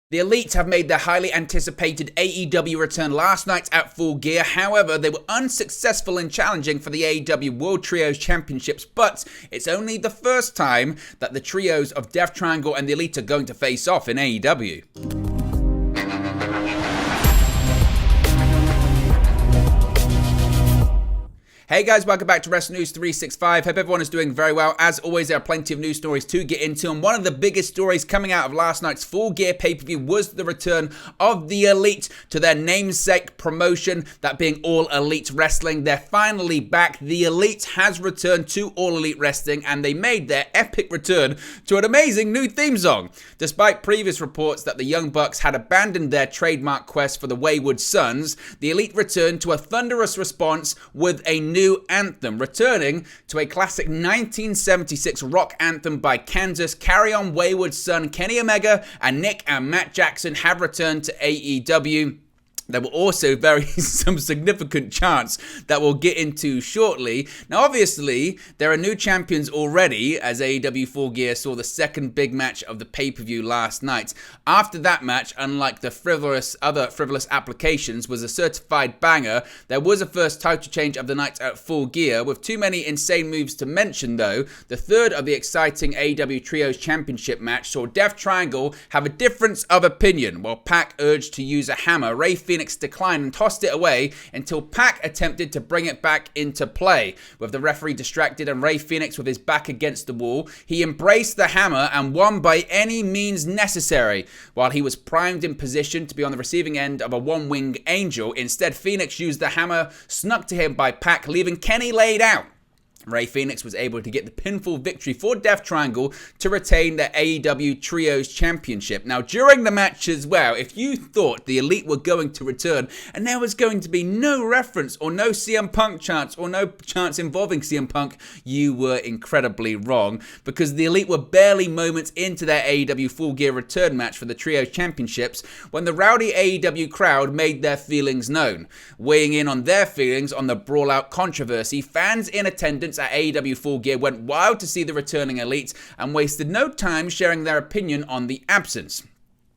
The Elite have made their highly anticipated AEW return last night at Full Gear. However, they were unsuccessful in challenging for the AEW World Trios Championships, but it's only the first time that the trios of Death Triangle and the Elite are going to face off in AEW. Hey guys, welcome back to Wrestling News 365. Hope everyone is doing very well. As always, there are plenty of news stories to get into, and one of the biggest stories coming out of last night's Full Gear pay-per-view was the return of the Elite to their namesake promotion, that being All Elite Wrestling. They're finally back. The Elite has returned to All Elite Wrestling, and they made their epic return to an amazing new theme song. Despite previous reports that the Young Bucks had abandoned their trademark quest for the Wayward Sons, the Elite returned to a thunderous response with a new anthem, returning to a classic 1976 rock anthem by Kansas. Carry On Wayward Son, Kenny Omega and Nick and Matt Jackson have returned to AEW. There were also some significant chants that we'll get into shortly. Now, obviously, there are new champions already, as AEW Full Gear saw the second big match of the pay-per-view last night. After that match, unlike the other frivolous applications, was a certified banger. There was a first title change of the night at Full Gear, with too many insane moves to mention, though. The third of the exciting AEW Trios Championship match saw Death Triangle have a difference of opinion, while Pac urged to use a hammer. Ray Phoenix declined and tossed it away until Pac attempted to bring it back into play. With the referee distracted and Ray Phoenix with his back against the wall, he embraced the hammer and won by any means necessary. While he was primed in position to be on the receiving end of a one-wing angel, instead Phoenix used the hammer snuck to him by Pac, leaving Kenny laid out. Ray Phoenix was able to get the pinfall victory for Death Triangle to retain their AEW Trios Championship. Now, during the match as well, if you thought the Elite were going to return and there was going to be no reference or no CM Punk chants or no chants involving CM Punk, you were incredibly wrong, because the Elite were barely moments into their AEW Full Gear return match for the Trios Championships when the rowdy AEW crowd made their feelings known. Weighing in on their feelings on the Brawl-Out controversy, fans in attendance at AEW Full Gear went wild to see the returning Elite and wasted no time sharing their opinion on the absence.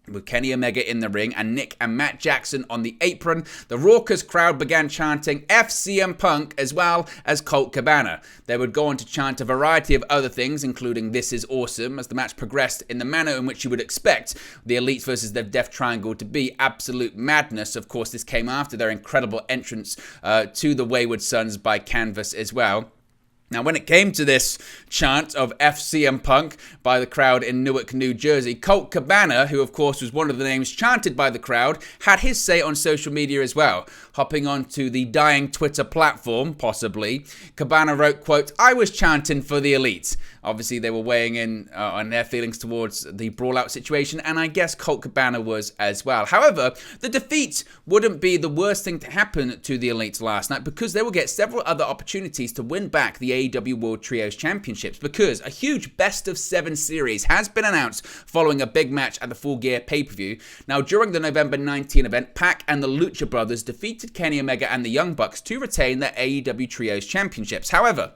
With Kenny Omega in the ring and Nick and Matt Jackson on the apron, the raucous crowd began chanting FCM Punk as well as Colt Cabana. They would go on to chant a variety of other things, including This Is Awesome, as the match progressed in the manner in which you would expect the Elite versus the Death Triangle to be. Absolute madness. Of course, this came after their incredible entrance to the Wayward Sons by Canvas as well. Now, when it came to this chant of FCM Punk by the crowd in Newark, New Jersey, Colt Cabana, who of course was one of the names chanted by the crowd, had his say on social media as well. Hopping onto the dying Twitter platform, possibly, Cabana wrote, quote, "I was chanting for the Elite." Obviously, they were weighing in on their feelings towards the Brawl-Out situation, and I guess Colt Cabana was as well. However, the defeat wouldn't be the worst thing to happen to the Elite last night, because they will get several other opportunities to win back the AEW World Trios Championships, because a huge best-of-7 series has been announced following a big match at the Full Gear pay-per-view. Now, during the November 19 event, Pac and the Lucha Brothers defeated Kenny Omega and the Young Bucks to retain their AEW Trios Championships. However,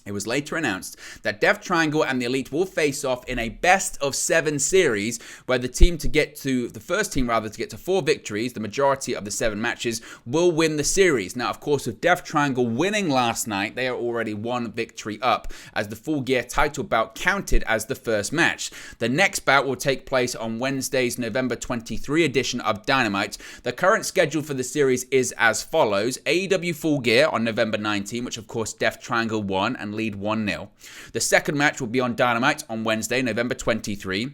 it was later announced that Death Triangle and the Elite will face off in a best-of-7 series, where the first team to get to 4 victories, the majority of the 7 matches, will win the series. Now, of course, with Death Triangle winning last night, they are already 1 victory up, as the Full Gear title bout counted as the first match. The next bout will take place on Wednesday's November 23 edition of Dynamite. The current schedule for the series is as follows: AEW Full Gear on November 19, which of course Death Triangle won and lead 1-0. The second match will be on Dynamite on Wednesday, November 23.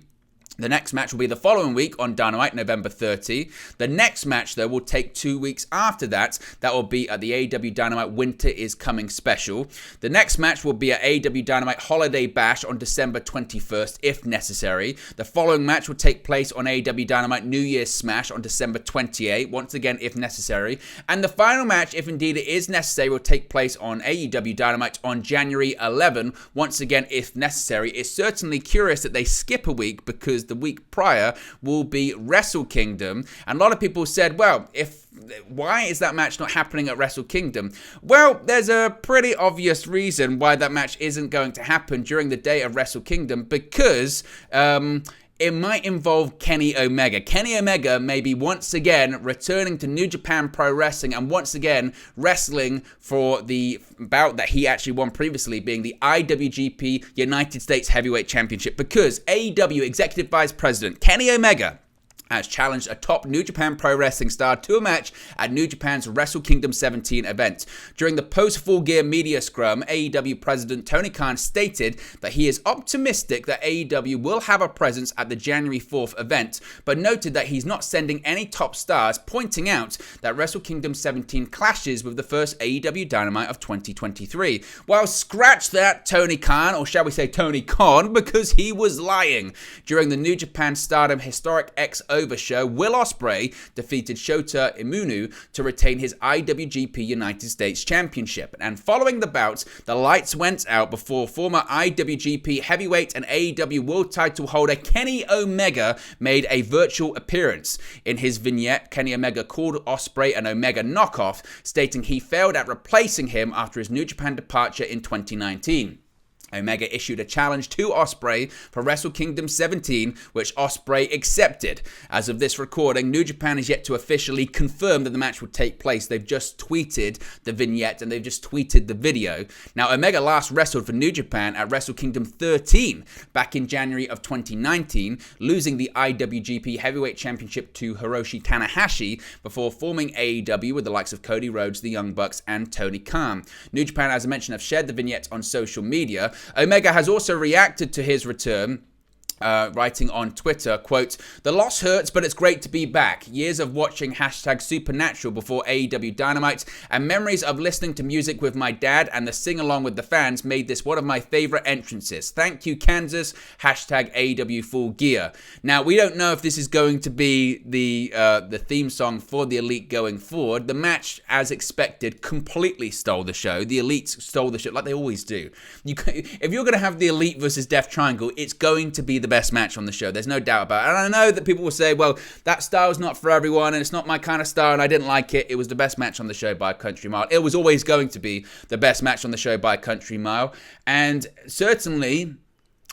The next match will be the following week on Dynamite, November 30. The next match, though, will take 2 weeks after that. That will be at the AEW Dynamite Winter is Coming special. The next match will be at AEW Dynamite Holiday Bash on December 21st, if necessary. The following match will take place on AEW Dynamite New Year's Smash on December 28th, once again, if necessary. And the final match, if indeed it is necessary, will take place on AEW Dynamite on January 11th, once again, if necessary. It's certainly curious that they skip a week, because the week prior will be Wrestle Kingdom, and a lot of people said, well, why is that match not happening at Wrestle Kingdom? Well, there's a pretty obvious reason why that match isn't going to happen during the day of Wrestle Kingdom, because it might involve Kenny Omega. Kenny Omega may be once again returning to New Japan Pro Wrestling and once again wrestling for the bout that he actually won previously, being the IWGP United States Heavyweight Championship, because AEW Executive Vice President Kenny Omega has challenged a top New Japan Pro Wrestling star to a match at New Japan's Wrestle Kingdom 17 event. During the post-Full Gear media scrum, AEW President Tony Khan stated that he is optimistic that AEW will have a presence at the January 4th event, but noted that he's not sending any top stars, pointing out that Wrestle Kingdom 17 clashes with the first AEW Dynamite of 2023. Well, scratch that, Tony Khan, or shall we say Tony Khan, because he was lying. During the New Japan Stardom Historic X Over show, Will Ospreay defeated Shota Umino to retain his IWGP United States Championship. And following the bout, the lights went out before former IWGP Heavyweight and AEW World Title holder Kenny Omega made a virtual appearance. In his vignette, Kenny Omega called Ospreay an Omega knockoff, stating he failed at replacing him after his New Japan departure in 2019. Omega issued a challenge to Ospreay for Wrestle Kingdom 17, which Ospreay accepted. As of this recording, New Japan is yet to officially confirm that the match will take place. They've just tweeted the vignette and they've just tweeted the video. Now, Omega last wrestled for New Japan at Wrestle Kingdom 13 back in January of 2019, losing the IWGP Heavyweight Championship to Hiroshi Tanahashi before forming AEW with the likes of Cody Rhodes, the Young Bucks, and Tony Khan. New Japan, as I mentioned, have shared the vignette on social media. Omega has also reacted to his return, writing on Twitter, quote, "The loss hurts, but it's great to be back. Years of watching #Supernatural before AEW Dynamite and memories of listening to music with my dad and the sing-along with the fans made this one of my favorite entrances. Thank you, Kansas. #AEW Full Gear." Now, we don't know if this is going to be the theme song for the Elite going forward. The match, as expected, completely stole the show. The Elite stole the show, like they always do. If you're going to have the Elite versus Death Triangle, it's going to be the best match on the show. There's no doubt about it. And I know that people will say, well, that style's not for everyone and it's not my kind of style and I didn't like it. It was the best match on the show by a country mile. It was always going to be the best match on the show by a country mile. And certainly,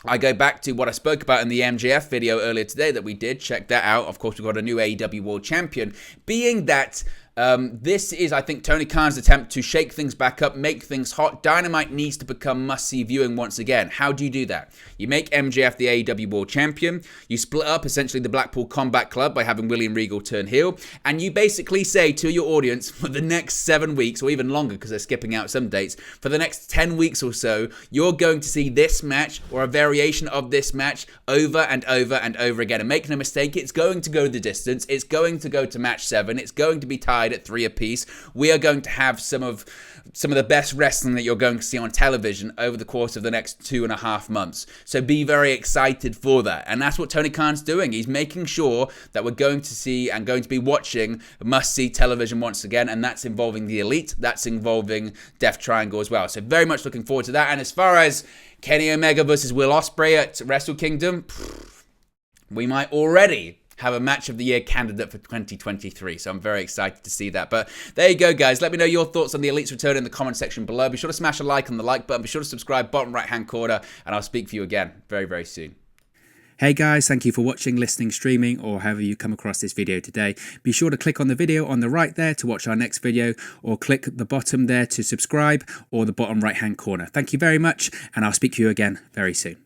I go back to what I spoke about in the MJF video earlier today that we did. Check that out. Of course, we've got a new AEW World Champion. Being that this is, I think, Tony Khan's attempt to shake things back up, make things hot. Dynamite needs to become must-see viewing once again. How do you do that? You make MJF the AEW World Champion. You split up, essentially, the Blackpool Combat Club by having William Regal turn heel. And you basically say to your audience, for the next 7 weeks, or even longer because they're skipping out some dates, for the next 10 weeks or so, you're going to see this match or a variation of this match over and over and over again. And make no mistake, it's going to go the distance. It's going to go to match 7. It's going to be tied at 3 apiece. We are going to have some of the best wrestling that you're going to see on television over the course of the next 2.5 months. So be very excited for that. And that's what Tony Khan's doing. He's making sure that we're going to see and going to be watching must-see television once again. And that's involving the Elite. That's involving Death Triangle as well. So very much looking forward to that. And as far as Kenny Omega versus Will Ospreay at Wrestle Kingdom, we might already have a match of the year candidate for 2023. So I'm very excited to see that. But there you go, guys. Let me know your thoughts on the Elite's return in the comment section below. Be sure to smash a like on the like button. Be sure to subscribe, bottom right-hand corner. And I'll speak for you again very, very soon. Hey guys, thank you for watching, listening, streaming, or however you come across this video today. Be sure to click on the video on the right there to watch our next video, or click the bottom there to subscribe, or the bottom right-hand corner. Thank you very much, and I'll speak to you again very soon.